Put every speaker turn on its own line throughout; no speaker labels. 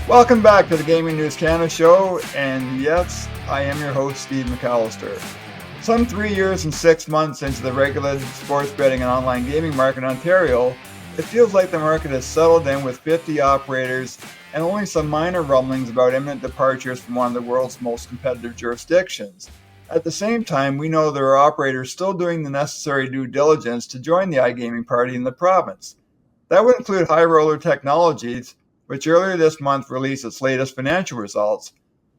Welcome back to the Gaming News Canada show, and yes, I am your host, Steve McAllister. Some 3 years and 6 months into the regulated sports betting and online gaming market in Ontario, it feels like the market has settled in with 50 operators and only some minor rumblings about imminent departures from one of the world's most competitive jurisdictions. At the same time, we know there are operators still doing the necessary due diligence to join the iGaming party in the province. That would include High Roller Technologies, which earlier this month released its latest financial results.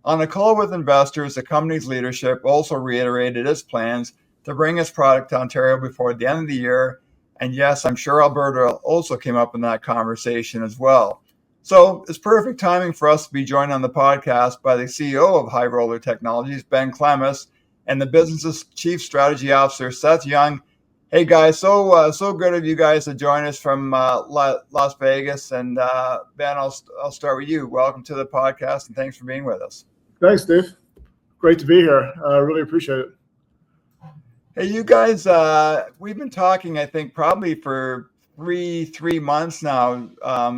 On a call with investors, the company's leadership also reiterated its plans to bring its product to Ontario before the end of the year. And yes, I'm sure Alberta also came up in that conversation as well. So it's perfect timing for us to be joined on the podcast by the CEO of High Roller Technologies, Ben Clemes, and the business's Chief Strategy Officer, Seth Young. Hey guys, so good of you guys to join us from Las Vegas. And Ben, I'll start with you. Welcome to the podcast, and thanks for being with us.
Thanks, Dave. Great to be here. I really appreciate it.
Hey, you guys, we've been talking, I think, probably for three months now,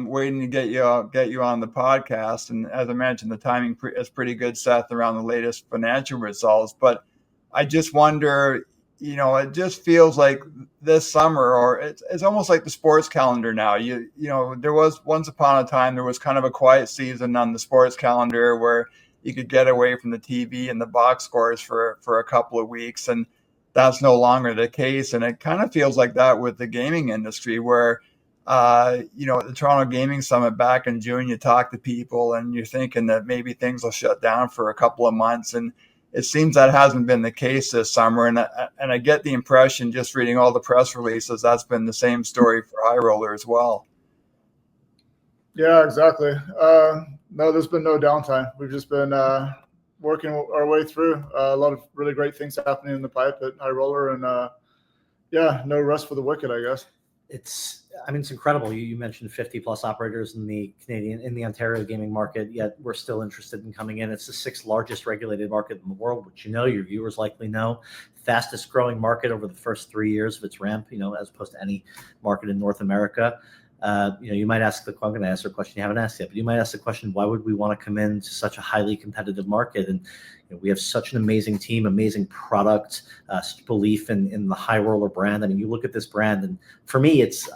waiting to get you on the podcast. And as I mentioned, the timing is pretty good, Seth, around the latest financial results. But I just wonder, it just feels like this summer, or it's almost like the sports calendar now. There was once upon a time, there was kind of a quiet season on the sports calendar where you could get away from the TV and the box scores for a couple of weeks. And that's no longer the case. And it kind of feels like that with the gaming industry where, at the Toronto Gaming Summit back in June, you talk to people and you're thinking that maybe things will shut down for a couple of months. And it seems that hasn't been the case this summer. And I get the impression, just reading all the press releases, that's been the same story for High Roller as well.
Yeah, exactly. No, there's been no downtime. We've just been working our way through a lot of really great things happening in the pipe at High Roller. And no rest for the wicked, I guess.
It's incredible. You mentioned 50 plus operators in the Ontario gaming market, yet we're still interested in coming in. It's the 6th largest regulated market in the world, which your viewers likely know. Fastest growing market over the first 3 years of its ramp, as opposed to any market in North America. You might ask I'm going to ask a question you haven't asked yet, but you might ask the question, why would we want to come into such a highly competitive market? And we have such an amazing team, amazing product, belief in the High Roller brand. I mean, you look at this brand, and for me, it's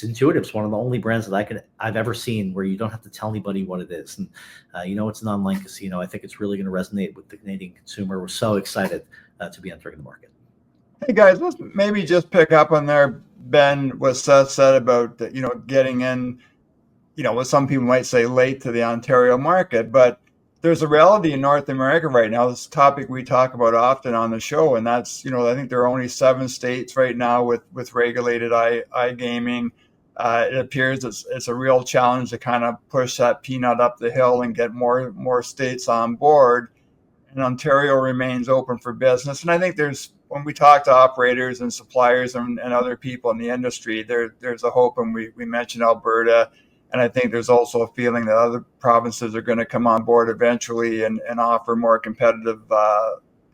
intuitive. It's one of the only brands that I've ever seen where you don't have to tell anybody what it is. And it's an online casino. I think it's really going to resonate with the Canadian consumer. We're so excited to be entering the market.
Hey guys, let's maybe just pick up on there, Ben, what Seth said about getting in, what some people might say late to the Ontario market, but there's a reality in North America right now. This topic we talk about often on the show, and that's I think there are only 7 states right now with regulated iGaming. It appears it's a real challenge to kind of push that peanut up the hill and get more states on board. And Ontario remains open for business. And I think when we talk to operators and suppliers and other people in the industry, there's a hope. And we mentioned Alberta. And I think there's also a feeling that other provinces are going to come on board eventually and offer more competitive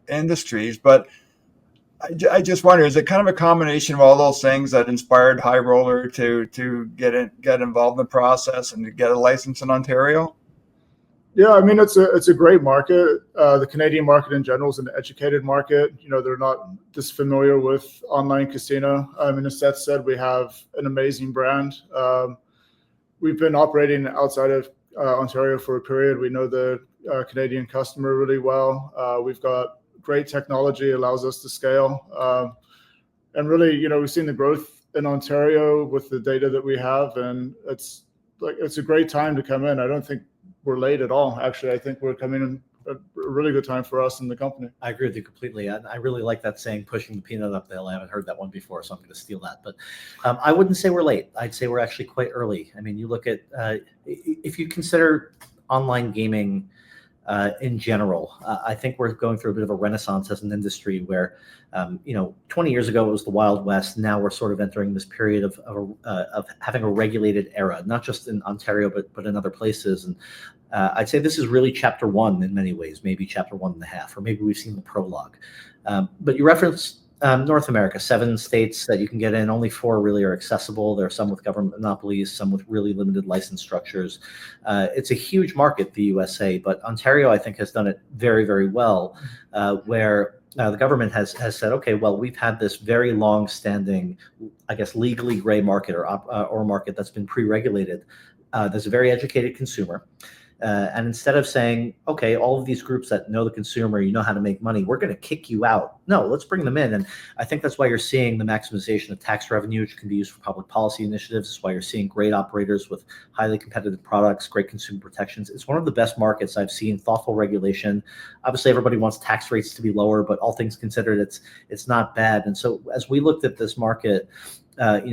industries. But I just wonder, is it kind of a combination of all those things that inspired High Roller to get involved in the process and to get a license in Ontario?
Yeah, I mean, it's a great market. The Canadian market in general is an educated market. They're not just familiar with online casino. I mean, as Seth said, we have an amazing brand. We've been operating outside of Ontario for a period. We know the Canadian customer really well. We've got great technology, allows us to scale. And really, we've seen the growth in Ontario with the data that we have. And it's a great time to come in. I don't think we're late at all. Actually, I think we're coming in a really good time for us in the company.
I agree with you completely. I really like that saying, pushing the peanut up the hill. I haven't heard that one before, so I'm going to steal that. But I wouldn't say we're late. I'd say we're actually quite early. I mean, you look at, if you consider online gaming in general, I think we're going through a bit of a renaissance as an industry where, 20 years ago it was the Wild West. Now we're sort of entering this period of having a regulated era, not just in Ontario, but in other places. And I'd say this is really chapter 1 in many ways, maybe chapter 1.5, or maybe we've seen the prologue. But you referenced North America, 7 states that you can get in. Only 4 really are accessible. There are some with government monopolies, some with really limited license structures. It's a huge market, the USA, but Ontario, I think, has done it very, very well, where the government has said, okay, well, we've had this very long-standing, I guess, legally gray market or market that's been pre-regulated. There's a very educated consumer. And instead of saying, okay, all of these groups that know the consumer, you know how to make money, we're going to kick you out. No, let's bring them in. And I think that's why you're seeing the maximization of tax revenue, which can be used for public policy initiatives. That's why you're seeing great operators with highly competitive products, great consumer protections. It's one of the best markets I've seen, thoughtful regulation. Obviously, everybody wants tax rates to be lower, but all things considered, it's not bad. And so as we looked at this market,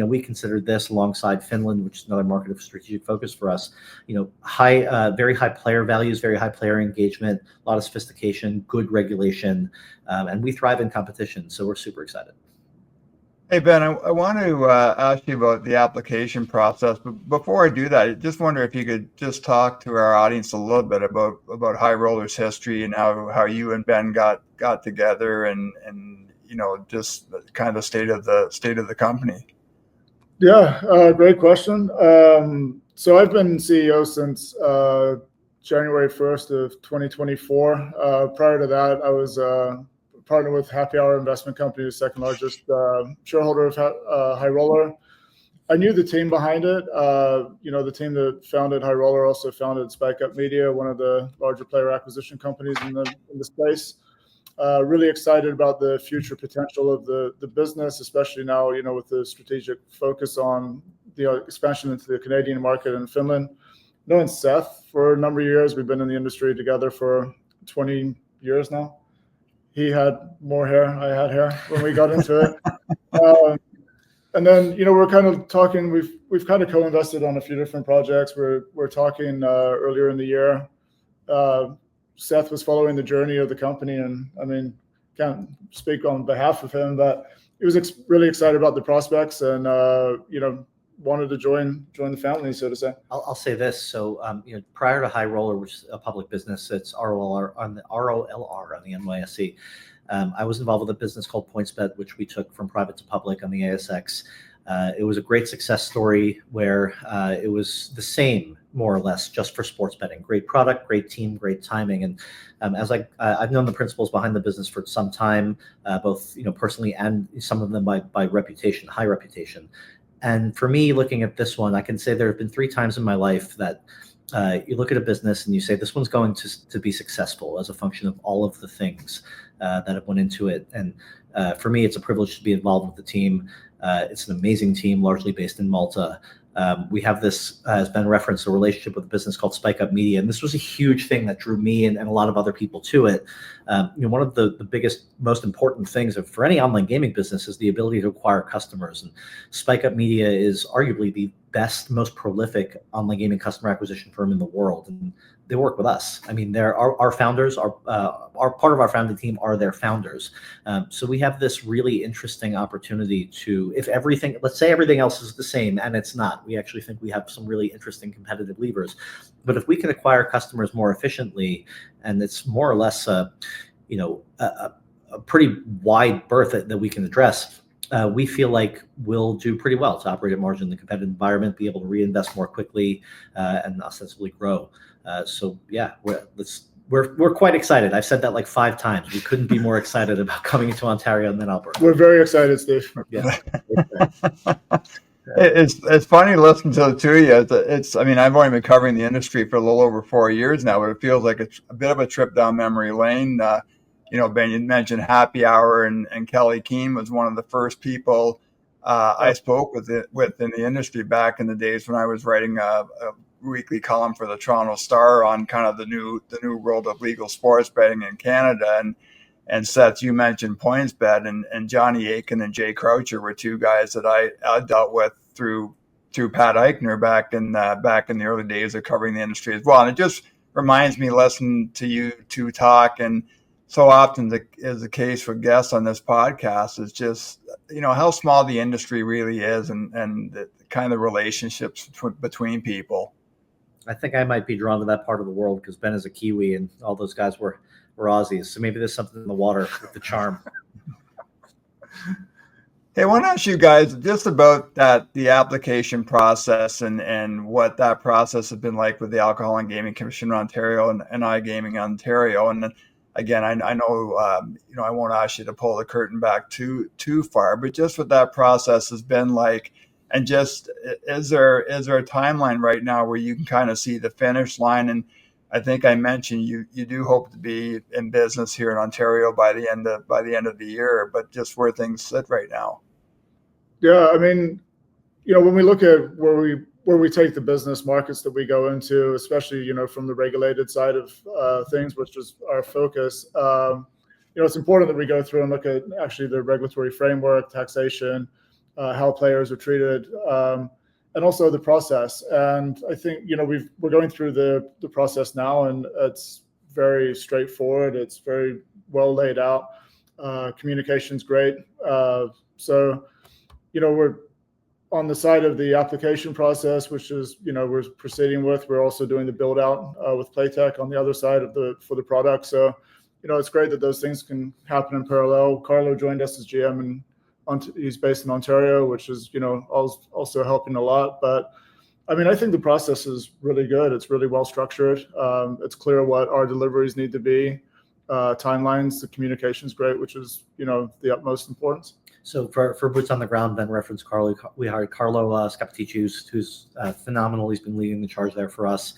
we considered this alongside Finland, which is another market of strategic focus for us. Very high player values, very high player engagement, a lot of sophistication, good regulation, and we thrive in competition. So we're super excited.
Hey, Ben, I want to ask you about the application process. But before I do that, I just wonder if you could just talk to our audience a little bit about High Roller's history and how you and Ben got together and just kind of the state of the company.
Yeah, great question. So I've been CEO since January 1st of 2024. Prior to that, I was partnered with Happy Hour Investment Company, the second largest shareholder of High Roller. I knew the team behind it. The team that founded High Roller also founded Spike Up Media, one of the larger player acquisition companies in the space. Really excited about the future potential of the business, especially now, with the strategic focus on the expansion into the Canadian market and Finland. Knowing Seth for a number of years, we've been in the industry together for 20 years now. He had more hair, I had hair when we got into it. And then, we're kind of talking, we've kind of co-invested on a few different projects. We're talking earlier in the year. Seth was following the journey of the company, and I mean, can't speak on behalf of him, but he was really excited about the prospects and, wanted to join the family, so to say.
I'll say this. So, prior to High Roller, which is a public business, it's ROLR on the NYSE. I was involved with a business called poised, which we took from private to public on the ASX. It was a great success story where it was the same, more or less, just for sports betting. Great product, great team, great timing. And as I've known the principals behind the business for some time, both personally and some of them by reputation, high reputation. And for me, looking at this one, I can say there have been 3 times in my life that you look at a business and you say this one's going to be successful as a function of all of the things that have went into it. And for me, it's a privilege to be involved with the team. It's an amazing team, largely based in Malta. We have this, as Ben referenced, a relationship with a business called Spike Up Media. And this was a huge thing that drew me and a lot of other people to it. One of the biggest, most important things for any online gaming business is the ability to acquire customers. And Spike Up Media is arguably the best, most prolific online gaming customer acquisition firm in the world. And they work with us. I mean, our founders are part of our founding team are their founders. So we have this really interesting opportunity to, let's say everything else is the same, and it's not. We actually think we have some really interesting competitive levers. But if we can acquire customers more efficiently, and it's more or less a pretty wide berth that we can address, we feel like we'll do pretty well to operate at margin in the competitive environment, be able to reinvest more quickly, and ostensibly grow. So yeah, we're quite excited. I've said that like 5 times. We couldn't be more excited about coming into Ontario and then Alberta.
We're very excited, Steve.
Yeah.
It's funny listening to the two of you. I mean, I've only been covering the industry for a little over 4 years now, but it feels like it's a bit of a trip down memory lane. Ben, you mentioned Happy Hour, and Kelly Keane was one of the first people I spoke with in the industry back in the days when I was writing a weekly column for the Toronto Star on kind of the new world of legal sports betting in Canada. And Seth, you mentioned PointsBet, and Johnny Aiken and Jay Croucher were 2 guys that I dealt with through Pat Eichner back in the early days of covering the industry as well. And it just reminds me, listening to you 2 talk, and so often is the case with guests on this podcast, is just how small the industry really is, and the kind of relationships between people.
I think I might be drawn to that part of the world because Ben is a Kiwi and all those guys were Aussies. So maybe there's something in the water with the charm.
Hey, I want to ask you guys just about the application process and what that process has been like with the Alcohol and Gaming Commission in Ontario and iGaming Ontario. And then, again, I know I won't ask you to pull the curtain back too far, but just what that process has been like, and just is there a timeline right now where you can kind of see the finish line? And I think I mentioned you do hope to be in business here in Ontario by the end of the year, but just where things sit right now.
Yeah, I mean, when we look at where we take the business markets that we go into, especially from the regulated side of things, which is our focus. It's important that we go through and look at actually the regulatory framework, taxation, how players are treated, and also the process. And I think we're going through the process now, and it's very straightforward. It's very well laid out. Communication's great. So we're on the side of the application process, which is we're proceeding with. We're also doing the build out with Playtech on the other side for the product. So it's great that those things can happen in parallel. Carlo joined us as GM, and he's based in Ontario, which is also helping a lot. But I mean, I think the process is really good. It's really well structured. It's clear what our deliveries need to be, timelines. The communication is great, which is the utmost importance.
So for boots on the ground, Ben referenced Carlo. We hired Carlo Scappaticci, who's phenomenal. He's been leading the charge there for us.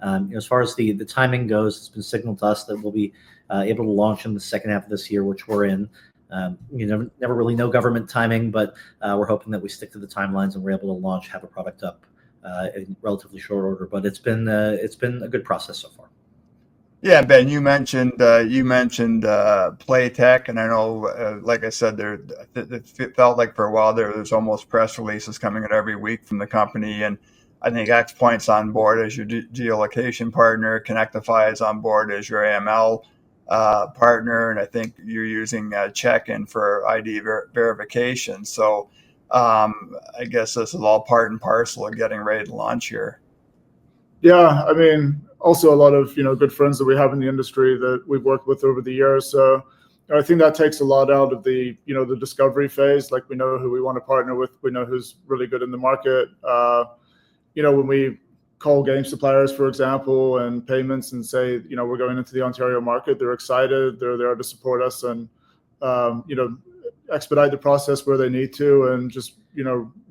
As far as the timing goes, it's been signaled to us that we'll be able to launch in the second half of this year, which we're in. Never really know government timing, but we're hoping that we stick to the timelines and we're able to launch, have a product up in relatively short order. But it's been a good process so far.
Yeah, Ben, you mentioned Playtech, and I know, like I said, it felt like for a while there's almost press releases coming out every week from the company, and I think XPoint's on board as your geolocation partner, Connectify is on board as your AML partner, and I think you're using Check-in for ID verification. So I guess this is all part and parcel of getting ready to launch here.
Yeah, I mean, also a lot of good friends that we have in the industry that we've worked with over the years. So I think that takes a lot out of the the discovery phase. Like, we know who we want to partner with. We know who's really good in the market. When we call game suppliers, for example, and payments, and say we're going into the Ontario market, they're excited. They're there to support us and expedite the process where they need to, and just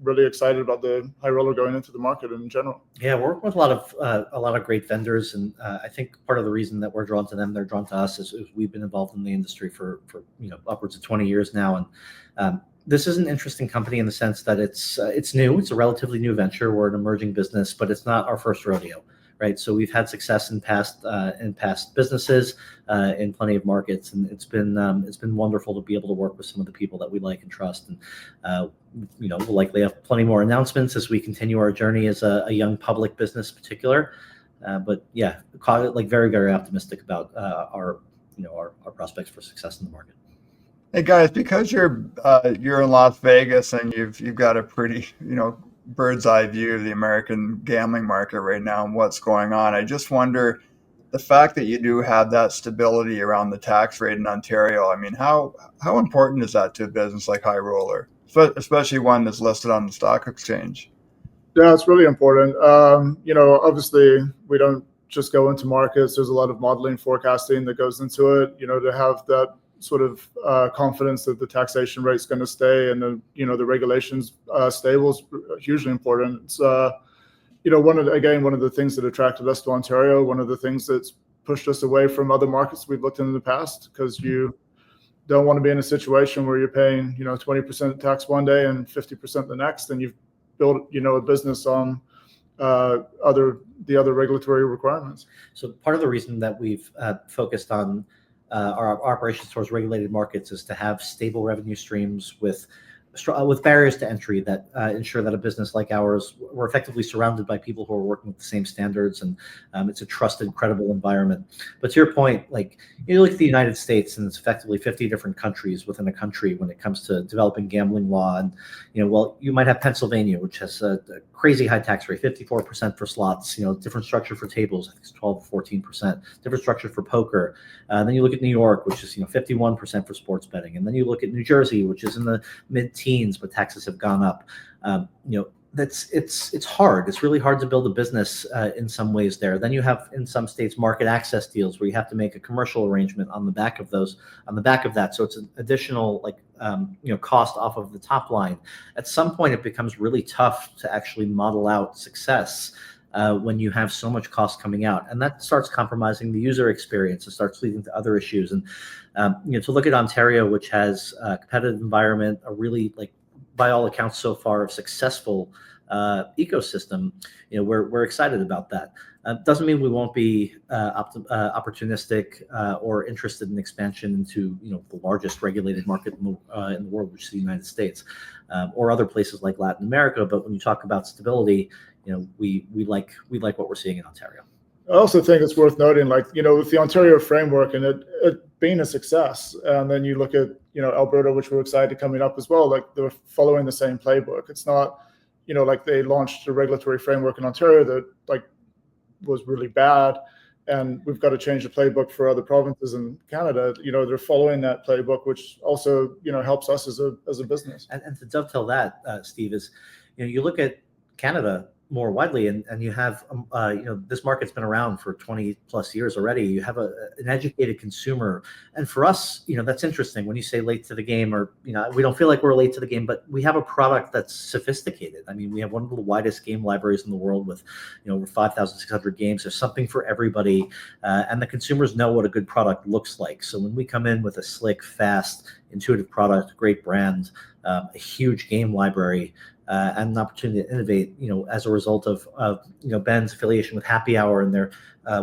really excited about the high roller going into the market in general.
Yeah, we're working with a lot of great vendors, and I think part of the reason that we're drawn to them, they're drawn to us, is we've been involved in the industry for upwards of 20 years now, and this is an interesting company in the sense that it's new. It's a relatively new venture. We're an emerging business, but it's not our first rodeo. Right, so we've had success in past businesses, in plenty of markets, and it's been wonderful to be able to work with some of the people that we like and trust. And we'll likely have plenty more announcements as we continue our journey as a young public business, in particular. But yeah, very, very optimistic about our prospects for success in the market.
Hey guys, because you're in Las Vegas and you've got a pretty bird's eye view of the American gambling market right now and what's going on. I just wonder, the fact that you do have that stability around the tax rate in Ontario. I mean, how important is that to a business like High Roller, especially one that's listed on the stock exchange?
Yeah, it's really important. Obviously we don't just go into markets. There's a lot of modeling, forecasting that goes into it. To have that sort of confidence that the taxation rate is going to stay and the regulations stable is hugely important. It's one of the things that attracted us to Ontario. One of the things that's pushed us away from other markets we've looked in the past, because you don't want to be in a situation where you're paying 20% tax one day and 50% the next, and you've built a business on the other regulatory requirements.
So part of the reason that we've focused on our operations towards regulated markets is to have stable revenue streams with with barriers to entry that ensure that a business like ours, we're effectively surrounded by people who are working with the same standards, and it's a trusted, credible environment. But to your point, like you look at the United States, and it's effectively 50 different countries within a country when it comes to developing gambling law. And well, you might have Pennsylvania, which has a crazy high tax rate, 54% for slots. Different structure for tables, I think it's 12, 14%. Different structure for poker. Then you look at New York, which is 51% for sports betting, and then you look at New Jersey, which is in the mid-teens, but taxes have gone up. It's hard. It's really hard to build a business in some ways there. Then you have in some states market access deals where you have to make a commercial arrangement on the back of that. So it's an additional cost off of the top line. At some point, it becomes really tough to actually model out success when you have so much cost coming out, and that starts compromising the user experience. It starts leading to other issues. And to look at Ontario, which has a competitive environment, a really by all accounts so far a successful ecosystem, we're excited about that. Doesn't mean we won't be opportunistic or interested in expansion into the largest regulated market in the world, which is the United States, or other places like Latin America. But when you talk about stability, we like what we're seeing in Ontario.
I also think it's worth noting, with the Ontario framework and it being a success, and then you look at, Alberta, which we're excited coming up as well, they're following the same playbook. It's not, they launched a regulatory framework in Ontario that was really bad, and we've got to change the playbook for other provinces in Canada. They're following that playbook, which also, helps us as a business.
And to dovetail that, Steve, is, you look at Canada more widely, and you have this market's been around for 20 plus years already. You have an educated consumer, and for us, that's interesting when you say late to the game, or we don't feel like we're late to the game, but we have a product that's sophisticated. I mean, we have one of the widest game libraries in the world with over 5,600 games. There's something for everybody, and the consumers know what a good product looks like. So when we come in with a slick, fast, intuitive product, great brand, a huge game library, and an opportunity to innovate, as a result of Ben's affiliation with Happy Hour and their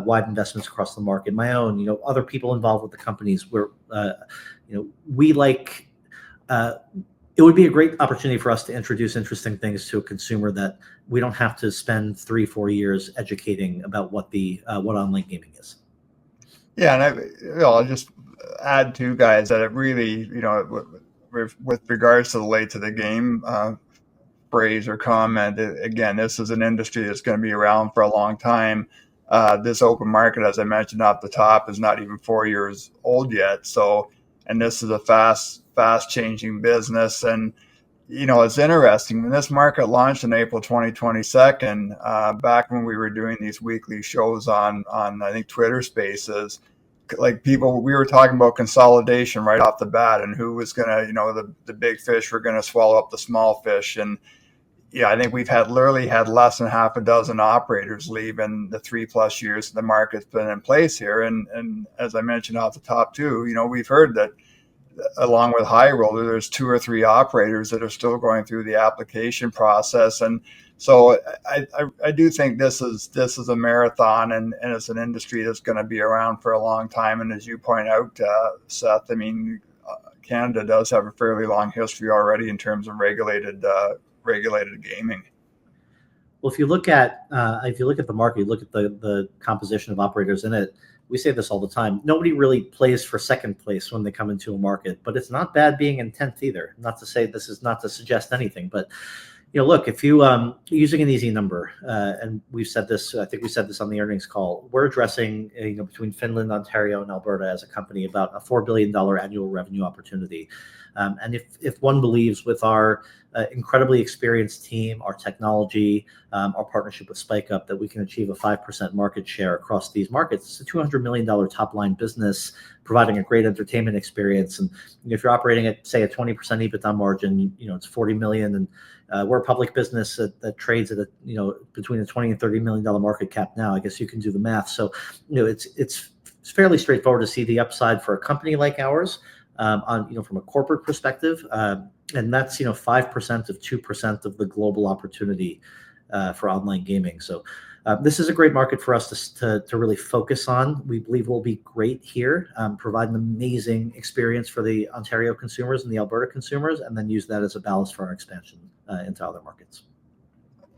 wide investments across the market, my own, other people involved with the companies, where we like. It would be a great opportunity for us to introduce interesting things to a consumer that we don't have to spend 3-4 years educating about what online gaming is.
Yeah, and I'll just add too, guys, that it really, with regards to the late to the game phrase or comment, again, this is an industry that's going to be around for a long time. This open market, as I mentioned off the top, is not even 4 years old yet. So, and this is a fast changing business. And, it's interesting when this market launched in April 2022, back when we were doing these weekly shows on I think Twitter Spaces, we were talking about consolidation right off the bat, and who was going to, the big fish were going to swallow up the small fish. And yeah, I think we've literally had less than half a dozen operators leave in the 3+ years the market's been in place here. And as I mentioned off the top too, we've heard that along with High Roller, there's 2 or 3 operators that are still going through the application process. And so I do think this is a marathon, and it's an industry that's going to be around for a long time. And as you point out, Seth, I mean, Canada does have a fairly long history already in terms of regulated gaming.
Well, if you look at the market, you look at the composition of operators in it. We say this all the time. Nobody really plays for second place when they come into a market, but it's not bad being in 10th either. Not to say this is not to suggest anything, but look, if you using an easy number, and we've said this, I think we said this on the earnings call, we're addressing between Finland, Ontario, and Alberta as a company about a $4 billion annual revenue opportunity. And if one believes with our incredibly experienced team, our technology, our partnership with Spike Up, that we can achieve a 5% market share across these markets, it's a $200 million top line business, providing a great entertainment experience. And if you're operating at, say, a 20% EBITDA margin, it's $40 million. And we're a public business that trades at between a $20 and $30 million market cap now. I guess you can do the math. So it's fairly straightforward to see the upside for a company like ours. From a corporate perspective, and that's 5% of 2% of the global opportunity for online gaming. So This is a great market for us to really focus on. We believe we'll be great here, provide an amazing experience for the Ontario consumers and the Alberta consumers, and then use that as a ballast for our expansion into other markets.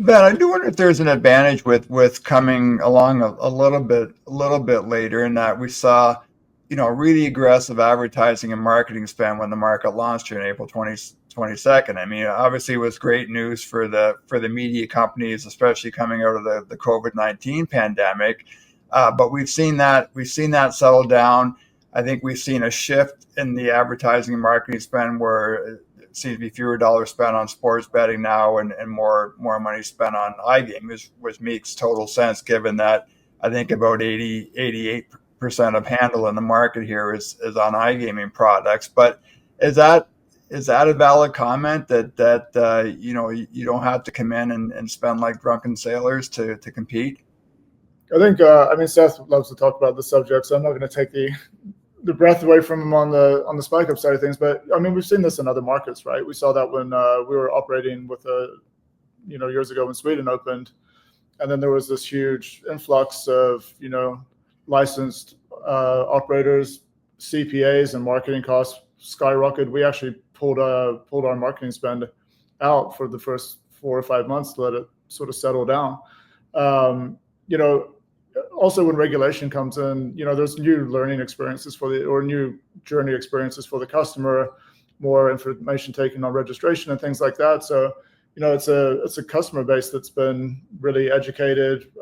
Ben, I do wonder if there's an advantage with coming along a little bit later, in that we saw, really aggressive advertising and marketing spend when the market launched here in April 22nd. I mean, obviously it was great news for the media companies, especially coming out of the COVID-19 pandemic. But we've seen that settle down. I think we've seen a shift in the advertising and marketing spend, where it seems to be fewer dollars spent on sports betting now, and more money spent on iGaming, which makes total sense, given that I think about 88% of handle in the market here is on iGaming products. But is that a valid comment that you don't have to come in and spend like drunken sailors to compete?
I think Seth loves to talk about the subject, so I'm not going to take the breath away from him on the spike up side of things. But I mean, we've seen this in other markets, right? We saw that when we were operating with years ago when Sweden opened, and then there was this huge influx of licensed operators, CPAs, and marketing costs skyrocketed. We actually pulled our marketing spend out for the first 4 or 5 months to let it sort of settle down. Also, when regulation comes in, there's new learning experiences new journey experiences for the customer, more information taken on registration and things like that. So, it's a customer base that's been really educated.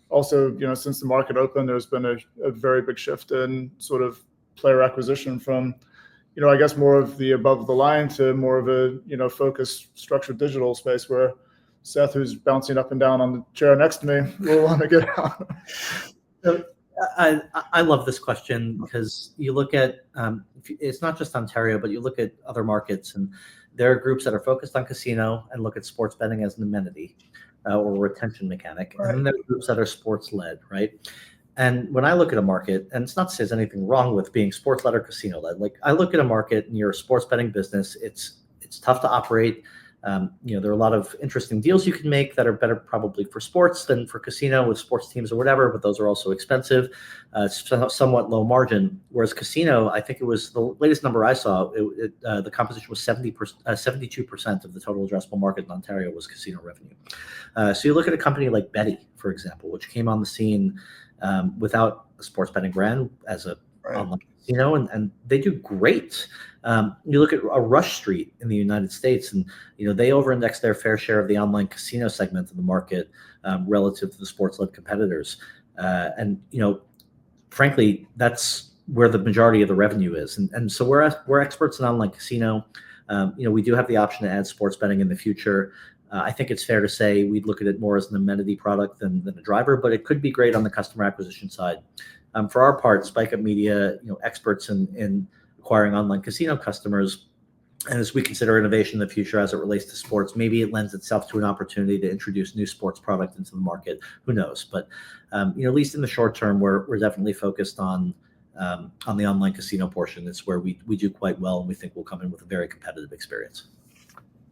Also, since the market opened, there's been a very big shift in sort of player acquisition from, I guess, more of the above the line to more of a, focused, structured digital space, where Seth, who's bouncing up and down on the chair next to me, will want to get out.
I love this question, because you look at, it's not just Ontario, but you look at other markets, and there are groups that are focused on casino and look at sports betting as an amenity or a retention mechanic. Right. And then there are groups that are sports led, right? And when I look at a market, and it's not to say there's anything wrong with being sports led or casino led, like I look at a market and you're a sports betting business, it's tough to operate. There are a lot of interesting deals you can make that are better probably for sports than for casino with sports teams or whatever, but those are also expensive, somewhat low margin. Whereas casino, I think it was the latest number I saw, the composition was 72% of the total addressable market in Ontario was casino revenue. So you look at a company like Betty, for example, which came on the scene without a sports betting brand as a online casino, and they do great. You look at a Rush Street in the United States, and they over-index their fair share of the online casino segment of the market relative to the sports-led competitors. And frankly, that's where the majority of the revenue is. And so we're experts in online casino. We do have the option to add sports betting in the future. I think it's fair to say we'd look at it more as an amenity product than a driver, but it could be great on the customer acquisition side. For our part, Spike Up Media, experts in acquiring online casino customers, and as we consider innovation in the future as it relates to sports, maybe it lends itself to an opportunity to introduce new sports product into the market. Who knows? But at least in the short term, we're definitely focused on the online casino portion. It's where we do quite well, and we think we'll come in with a very competitive experience.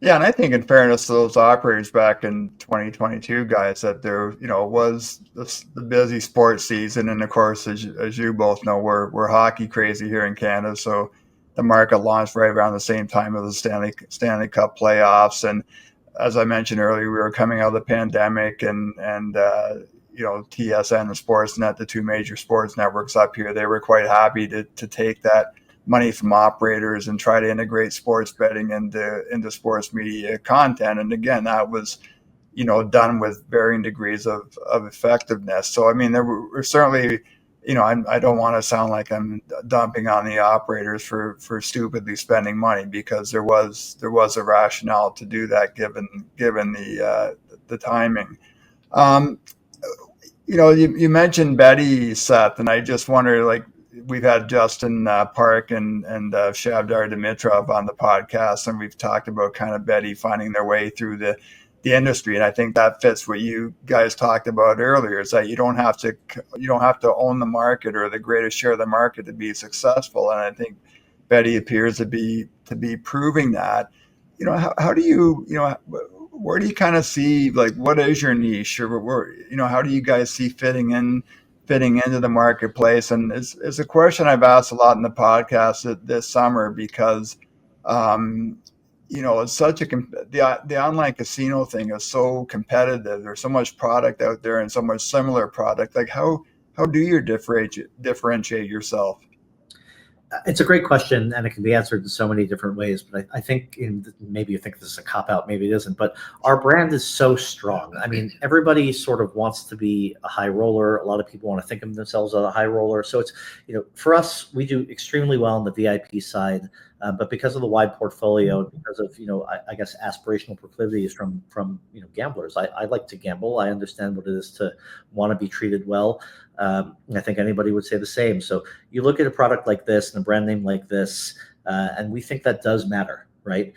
Yeah, and I think in fairness to those operators back in 2022, guys, that there, was the busy sports season, and of course, as you both know, we're hockey crazy here in Canada, so the market launched right around the same time as the Stanley Cup playoffs, and as I mentioned earlier, we were coming out of the pandemic, and TSN and Sportsnet, the two major sports networks up here, they were quite happy to take that money from operators and try to integrate sports betting into sports media content. And again, that was, done with varying degrees of effectiveness. So, I mean, there were certainly, I don't want to sound like I'm dumping on the operators for stupidly spending money, because there was a rationale to do that given the timing. You mentioned Betty, Seth, and I just wonder, like, we've had Justin Park and Shavdar Dimitrov on the podcast, and we've talked about kind of Betty finding their way through the industry, and I think that fits what you guys talked about earlier. Is that you don't have to own the market or the greatest share of the market to be successful, and I think Betty appears to be proving that. How do you where do you kind of see, like, what is your niche, or where, how do you guys see fitting into the marketplace? And it's a question I've asked a lot in the podcast this summer because, um, it's such the online casino thing is so competitive. There's so much product out there and so much similar product. Like, how do you differentiate yourself?
It's a great question, and it can be answered in so many different ways. But I think, maybe you think this is a cop out, maybe it isn't. But our brand is so strong. I mean, everybody sort of wants to be a high roller. A lot of people want to think of themselves as a high roller. So it's, for us, we do extremely well on the VIP side. But because of the wide portfolio, because of I guess aspirational proclivities from gamblers, I like to gamble. I understand what it is to want to be treated well. I think anybody would say the same. So you look at a product like this and a brand name like this, and we think that does matter, right?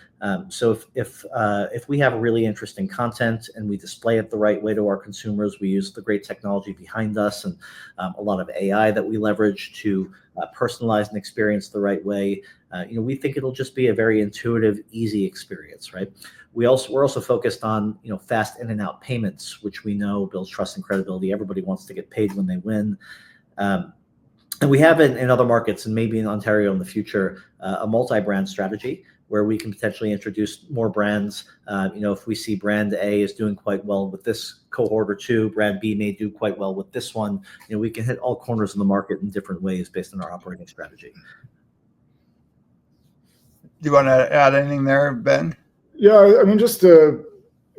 So if we have really interesting content and we display it the right way to our consumers, we use the great technology behind us and a lot of AI that we leverage to personalize an experience the right way. We think it'll just be a very intuitive, easy experience, right? We're also focused on fast in and out payments, which we know builds trust and credibility. Everybody wants to get paid when they win. And we have in other markets, and maybe in Ontario in the future, a multi-brand strategy where we can potentially introduce more brands. If we see brand A is doing quite well with this cohort or two, brand B may do quite well with this one. We can hit all corners of the market in different ways based on our operating strategy.
Do you want to add anything there, Ben?
Yeah, I mean, just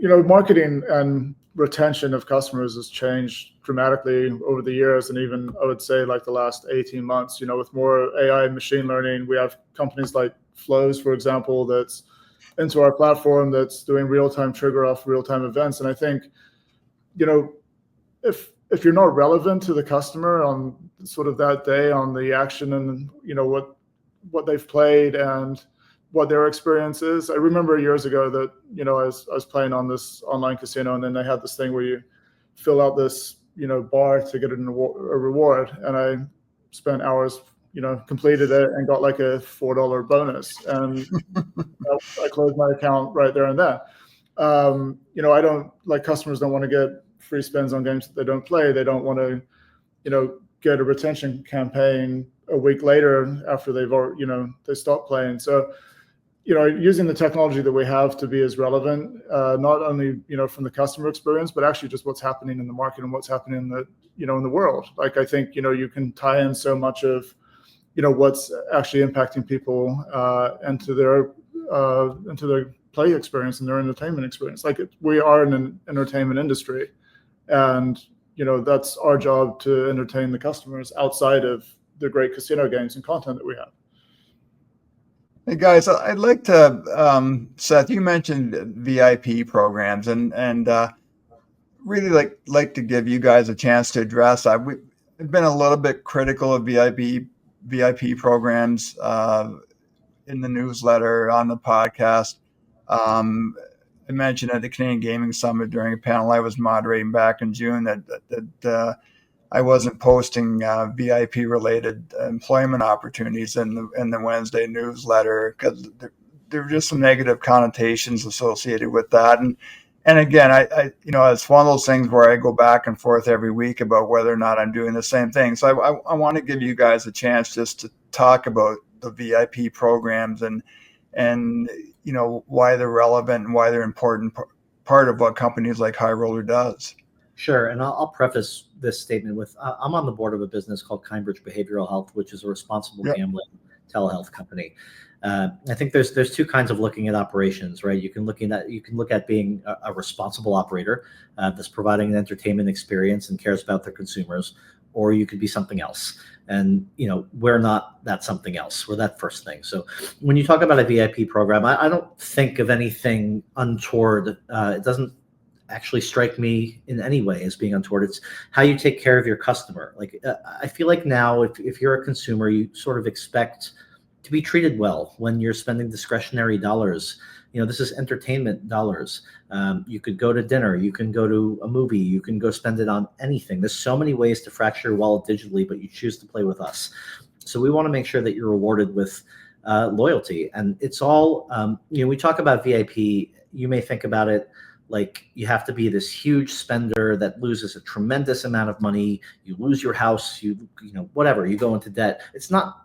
marketing and retention of customers has changed dramatically over the years, and even I would say like the last 18 months. With more AI and machine learning, we have companies like Flows, for example, that's into our platform that's doing real-time trigger off real-time events. And I think, if you're not relevant to the customer on sort of that day on the action and what they've played and what their experience is. I remember years ago that, I was playing on this online casino, and then they had this thing where you fill out this, bar to get a reward. And I spent hours, completed it and got like a $4 bonus. And I closed my account right there and then. I don't, like, customers don't want to get free spins on games that they don't play. They don't want to, get a retention campaign a week later after they've already, they stopped playing. So, using the technology that we have to be as relevant, not only, from the customer experience, but actually just what's happening in the market and what's happening in the, in the world. Like, I think, you can tie in so much of, what's actually impacting people into their play experience and their entertainment experience. Like, we are in an entertainment industry, and, that's our job to entertain the customers outside of the great casino games and content that we have.
Hey guys, I'd like to, Seth, you mentioned VIP programs, and really like to give you guys a chance to address that. We've been a little bit critical of VIP programs in the newsletter, on the podcast. I mentioned at the Canadian Gaming Summit during a panel I was moderating back in June that I wasn't posting VIP related employment opportunities in the Wednesday newsletter because there were just some negative connotations associated with that. And again, I it's one of those things where I go back and forth every week about whether or not I'm doing the same thing. So I want to give you guys a chance just to talk about the VIP programs and why they're relevant and why they're important part of what companies like High Roller does.
Sure, and I'll preface this statement with I'm on the board of a business called Kindbridge Behavioral Health, which is a responsible gambling telehealth company. I think there's two kinds of looking at operations, right? You can look at being a responsible operator that's providing an entertainment experience and cares about their consumers, or you could be something else. And we're not that something else. We're that first thing. So when you talk about a VIP program, I don't think of anything untoward. It doesn't actually strike me in any way as being untoward. It's how you take care of your customer. Like I feel like now, if you're a consumer, you sort of expect to be treated well when you're spending discretionary dollars. This is entertainment dollars. You could go to dinner, you can go to a movie, you can go spend it on anything. There's so many ways to fracture your wallet digitally, but you choose to play with us. So we want to make sure that you're rewarded with loyalty. And it's all, we talk about VIP, you may think about it like you have to be this huge spender that loses a tremendous amount of money. You lose your house, you know, whatever, you go into debt. It's not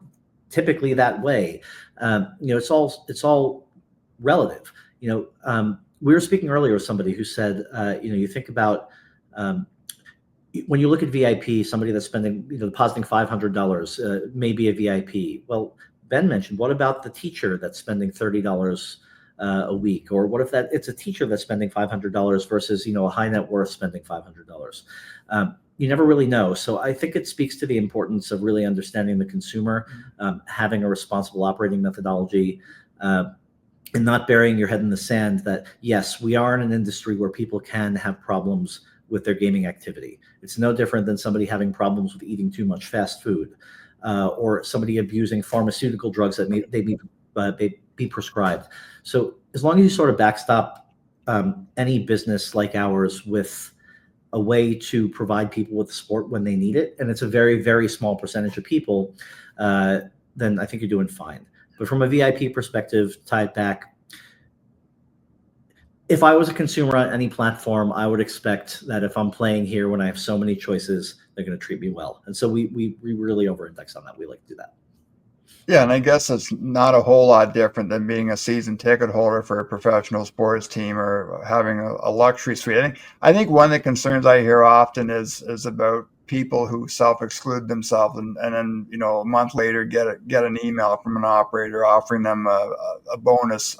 typically that way. You know, it's all relative. You know, we were speaking earlier with somebody who said, you know, you think about when you look at VIP, somebody that's spending, you know, depositing $500 may be a VIP. Well, Ben mentioned, what about the teacher that's spending $30 a week? Or what if that it's a teacher that's spending $500 versus, you know, a high net worth spending $500? You never really know. So I think it speaks to the importance of really understanding the consumer, having a responsible operating methodology, and not burying your head in the sand that, yes, we are in an industry where people can have problems with their gaming activity. It's no different than somebody having problems with eating too much fast food, or somebody abusing pharmaceutical drugs that may be prescribed. So as long as you sort of backstop any business like ours with a way to provide people with sport when they need it, and it's a very, very small percentage of people, then I think you're doing fine. But from a VIP perspective, tie it back. If I was a consumer on any platform, I would expect that if I'm playing here when I have so many choices, they're going to treat me well. And so we really over-index on that. We like to do that.
Yeah, and I guess it's not a whole lot different than being a season ticket holder for a professional sports team or having a luxury suite. I think one of the concerns I hear often is about people who self-exclude themselves and then, you know, a month later get an email from an operator offering them a bonus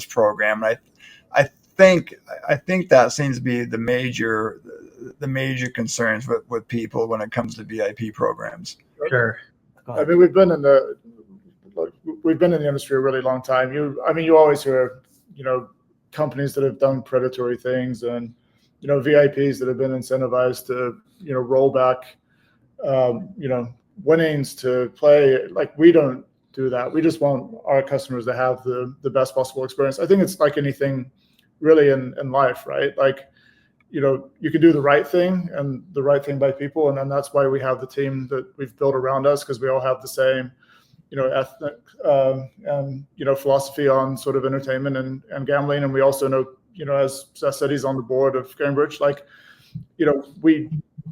program. And I think that seems to be the major concerns with people when it comes to VIP programs.
Sure.
I mean, we've been in the industry a really long time. You always hear, you know, companies that have done predatory things and, you know, VIPs that have been incentivized to, you know, roll back, you know, winnings to play. Like, we don't do that. We just want our customers to have the best possible experience. I think it's like anything really in life, right? Like, you know, you can do the right thing and the right thing by people. And then that's why we have the team that we've built around us, because we all have the same, you know, ethnic and, you know, philosophy on sort of entertainment and gambling. And we also know, you know, as Seth said, he's on the board of Cambridge, like, you know, we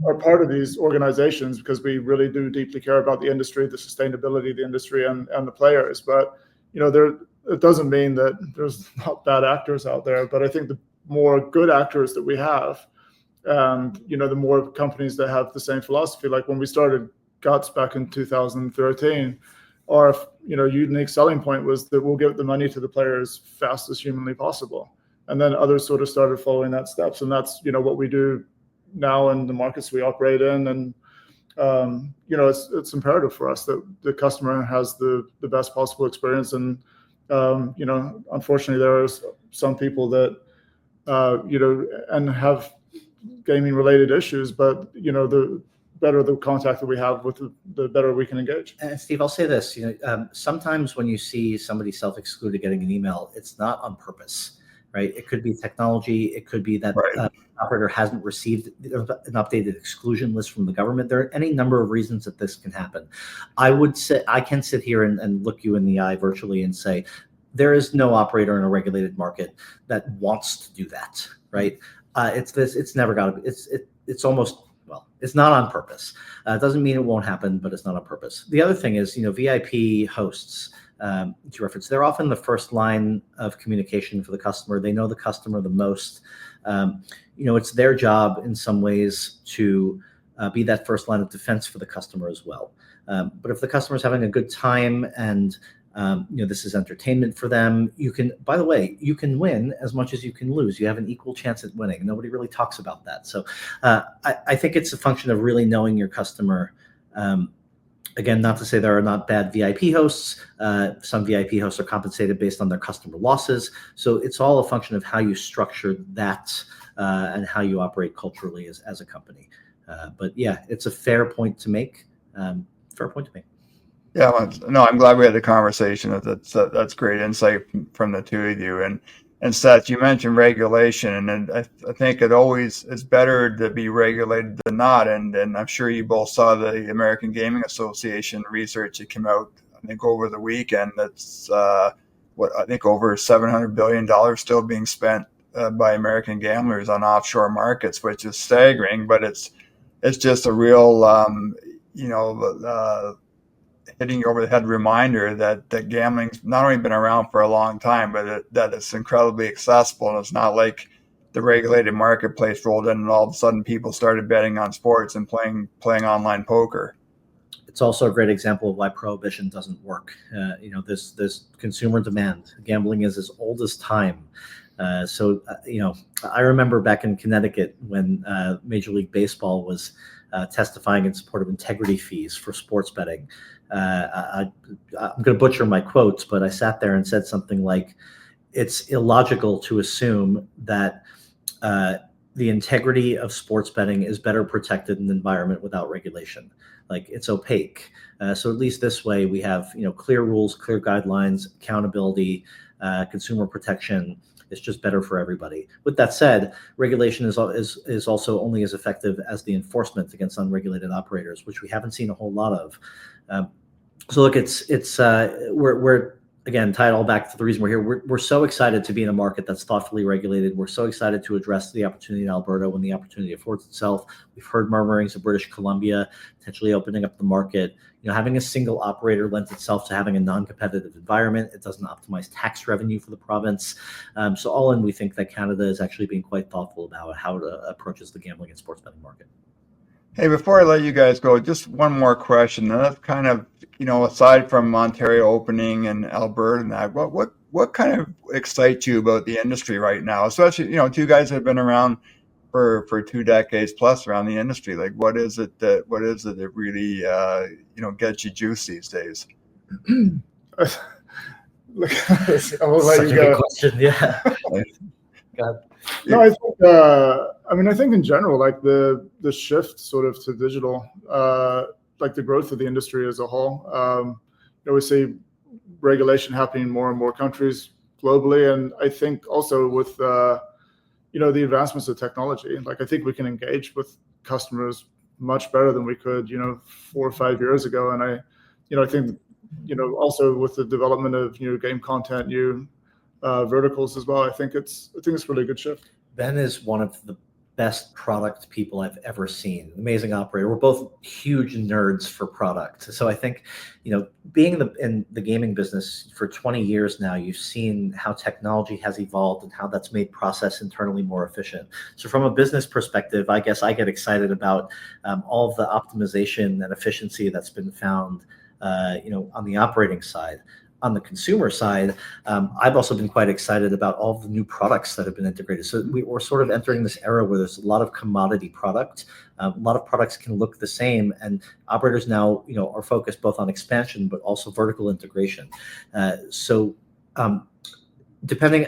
are part of these organizations because we really do deeply care about the industry, the sustainability of the industry and the players. But, you know, it doesn't mean that there's not bad actors out there, but I think the more good actors that we have, and, you know, the more companies that have the same philosophy. Like when we started Guts back in 2013, our, you know, unique selling point was that we'll give the money to the players fast as humanly possible. And then others sort of started following that steps. And that's, you know, what we do now in the markets we operate in. And, you know, it's imperative for us that the customer has the best possible experience. And, you know, unfortunately, there are some people that, you know, and have gaming related issues, but, you know, the better the contact that we have with the better we can engage.
And Steve, I'll say this, you know, sometimes when you see somebody self-excluded getting an email, it's not on purpose, right? It could be technology. It could be that the operator hasn't received an updated exclusion list from the government. There are any number of reasons that this can happen. I can sit here and look you in the eye virtually and say, there is no operator in a regulated market that wants to do that, right? It's never got to be. It's almost, well, it's not on purpose. It doesn't mean it won't happen, but it's not on purpose. The other thing is, you know, VIP hosts, to reference, they're often the first line of communication for the customer. They know the customer the most. You know, it's their job in some ways to be that first line of defense for the customer as well. But if the customer's having a good time and you know, this is entertainment for them, you can, by the way, you can win as much as you can lose. You have an equal chance at winning. Nobody really talks about that. So I think it's a function of really knowing your customer. Again, not to say there are not bad VIP hosts. Some VIP hosts are compensated based on their customer losses. So it's all a function of how you structure that and how you operate culturally as a company. But yeah, it's a fair point to make.
Yeah, well, no, I'm glad we had the conversation. That's great insight from the two of you. And Seth, you mentioned regulation, and I think it always is better to be regulated than not. And I'm sure you both saw the American Gaming Association research that came out, I think, over the weekend. That's over $700 billion still being spent by American gamblers on offshore markets, which is staggering. But it's just a real hitting you over the head reminder that gambling's not only been around for a long time, but that it's incredibly accessible, and it's not like the regulated marketplace rolled in and all of a sudden people started betting on sports and playing online poker.
It's also a great example of why prohibition doesn't work. There's consumer demand. Gambling is as old as time. I remember back in Connecticut when Major League Baseball was testifying in support of integrity fees for sports betting. I'm going to butcher my quotes, but I sat there and said something like, it's illogical to assume that the integrity of sports betting is better protected in an environment without regulation. Like, it's opaque. So at least this way we have, clear rules, clear guidelines, accountability, consumer protection. It's just better for everybody. With that said, regulation is also only as effective as the enforcement against unregulated operators, which we haven't seen a whole lot of. So look, we're again, tie it all back to the reason we're here. We're so excited to be in a market that's thoughtfully regulated. We're so excited to address the opportunity in Alberta when the opportunity affords itself. We've heard murmurings of British Columbia potentially opening up the market. Having a single operator lends itself to having a non-competitive environment. It doesn't optimize tax revenue for the province. So all in, we think that Canada is actually being quite thoughtful about how it approaches the gambling and sports betting market.
Hey, before I let you guys go, just one more question. And that's kind of, aside from Ontario opening and Alberta and that, what kind of excites you about the industry right now? Especially, two guys that have been around for 2 decades plus around the industry. Like, what is it that really, gets you juice these days?
Look, I'll let
Such
you
a
go.
good question. Yeah. God.
No, I think in general, like the shift sort of to digital, like the growth of the industry as a whole. We see regulation happening in more and more countries globally, and I think also with the advancements of technology, like I think we can engage with customers much better than we could 4 or 5 years ago, and I think also with the development of new game content, new verticals as well. I think it's a really good shift.
Ben is one of the best product people I've ever seen. Amazing operator. We're both huge nerds for product. So I think, being in the gaming business for 20 years now, you've seen how technology has evolved and how that's made process internally more efficient. So from a business perspective, I guess I get excited about all of the optimization and efficiency that's been found, on the operating side. On the consumer side, I've also been quite excited about all the new products that have been integrated. So we're sort of entering this era where there's a lot of commodity product. A lot of products can look the same, and operators now, are focused both on expansion but also vertical integration. Depending,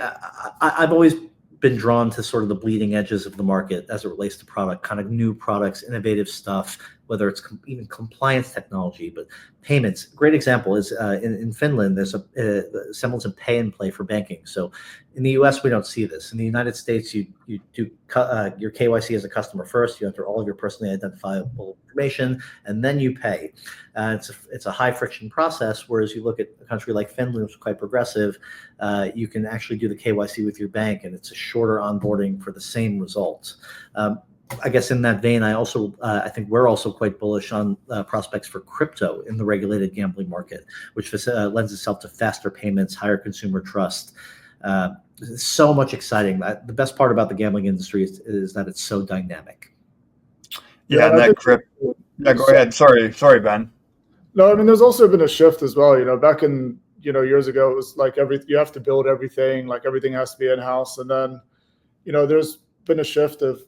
I've always been drawn to sort of the bleeding edges of the market as it relates to product, kind of new products, innovative stuff, whether it's even compliance technology, but payments. Great example is in Finland, there's a semblance of pay and play for banking. So in the US, we don't see this. In the United States, you do your KYC as a customer first. You enter all of your personally identifiable information, and then you pay. It's a high friction process, whereas you look at a country like Finland, which is quite progressive, you can actually do the KYC with your bank, and it's a shorter onboarding for the same result. I guess in that vein, I think we're also quite bullish on prospects for crypto in the regulated gambling market, which lends itself to faster payments, higher consumer trust. So much exciting. The best part about the gambling industry is that it's so dynamic.
Yeah, and that crypto. Yeah, go ahead. Sorry, Ben.
No, I mean, there's also been a shift as well. Back in years ago, it was like you have to build everything, like everything has to be in house, and then there's been a shift of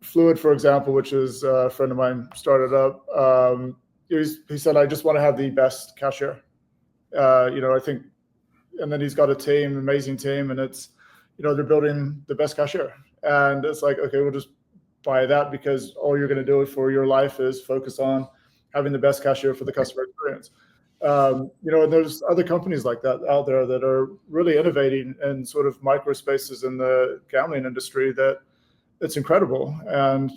Fluid, for example, which is a friend of mine started up. He said, I just want to have the best cashier. I think, and then he's got a team, amazing team, and it's, they're building the best cashier. And it's like, okay, we'll just buy that because all you're going to do for your life is focus on having the best cashier for the customer experience. And there's other companies like that out there that are really innovating in sort of micro spaces in the gambling industry that it's incredible. And,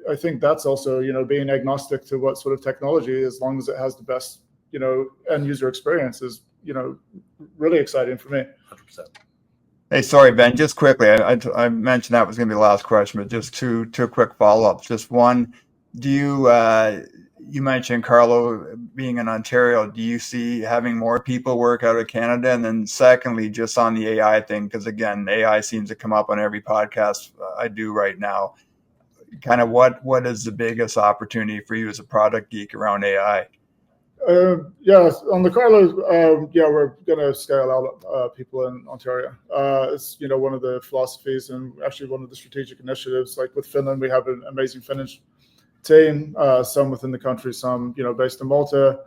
I think that's also, being agnostic to what sort of technology, as long as it has the best, end user experience is, really exciting for me.
100%.
Hey, sorry, Ben, just quickly, I mentioned that was going to be the last question, but just two quick follow-ups. Just one, do you mentioned Carlo being in Ontario, do you see having more people work out of Canada? And then secondly, just on the AI thing, because again, AI seems to come up on every podcast I do right now. Kind of what is the biggest opportunity for you as a product geek around AI?
Yeah, on the Carlos, yeah, we're going to scale out people in Ontario. It's one of the philosophies and actually one of the strategic initiatives. Like with Finland, we have an amazing Finnish team, some within the country, some based in Malta.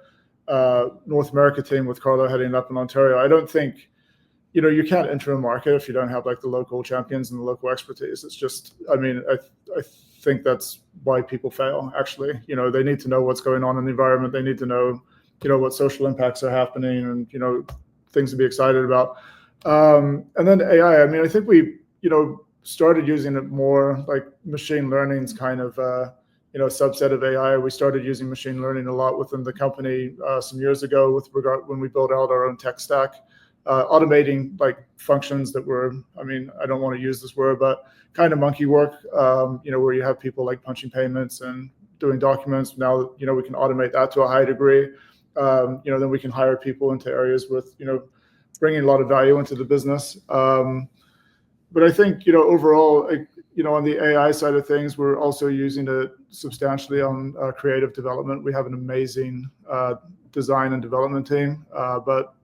North America team with Carlo heading up in Ontario. I don't think you can't enter a market if you don't have like the local champions and the local expertise. It's just, I mean, I think that's why people fail. Actually, they need to know what's going on in the environment. They need to know, what social impacts are happening, and things to be excited about. And then AI. I mean, I think we, started using it more like machine learning's kind of, subset of AI. We started using machine learning a lot within the company some years ago with regard when we built out our own tech stack. Automating like functions that were, I mean, I don't want to use this word, but kind of monkey work, where you have people like punching payments and doing documents. Now, we can automate that to a high degree. Then we can hire people into areas with, bringing a lot of value into the business. But I think, overall, on the AI side of things, we're also using it substantially on creative development. We have an amazing design and development team, but,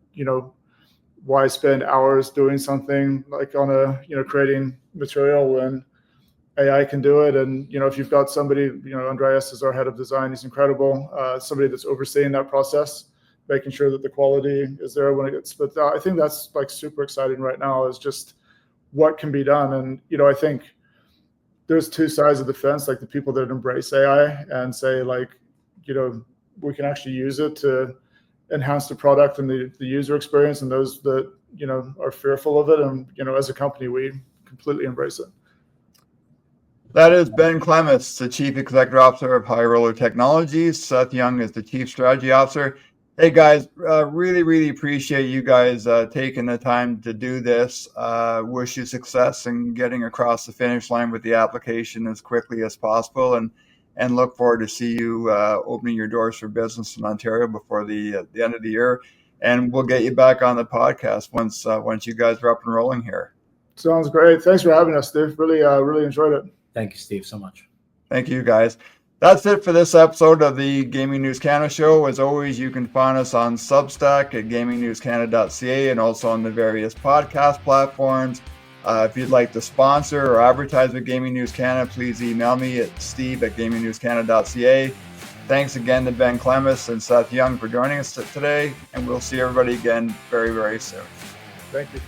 why spend hours doing something like on creating material when AI can do it? And, if you've got somebody, Andreas is our head of design, he's incredible. Somebody that's overseeing that process, making sure that the quality is there when it gets spit out. I think that's like super exciting right now is just what can be done. And, I think there's two sides of the fence, like the people that embrace AI and say like, we can actually use it to enhance the product and the user experience, and those that are fearful of it, and as a company we completely embrace it.
That is Ben Clemes, the Chief Executive Officer of High Roller Technologies. Seth Young is the Chief Strategy Officer. Hey guys, really appreciate you guys taking the time to do this. Wish you success in getting across the finish line with the application as quickly as possible, and look forward to see you opening your doors for business in Ontario before the end of the year. And we'll get you back on the podcast once you guys are up and rolling here.
Sounds great. Thanks for having us, Steve. Really enjoyed it.
Thank you, Steve, so much.
Thank you, guys. That's it for this episode of the Gaming News Canada show. As always, you can find us on Substack at gamingnewscanada.ca and also on the various podcast platforms. If you'd like to sponsor or advertise with Gaming News Canada, please email me at steve@gamingnewscanada.ca. Thanks again to Ben Clemes and Seth Young for joining us today, and we'll see everybody again very soon.
Thank you.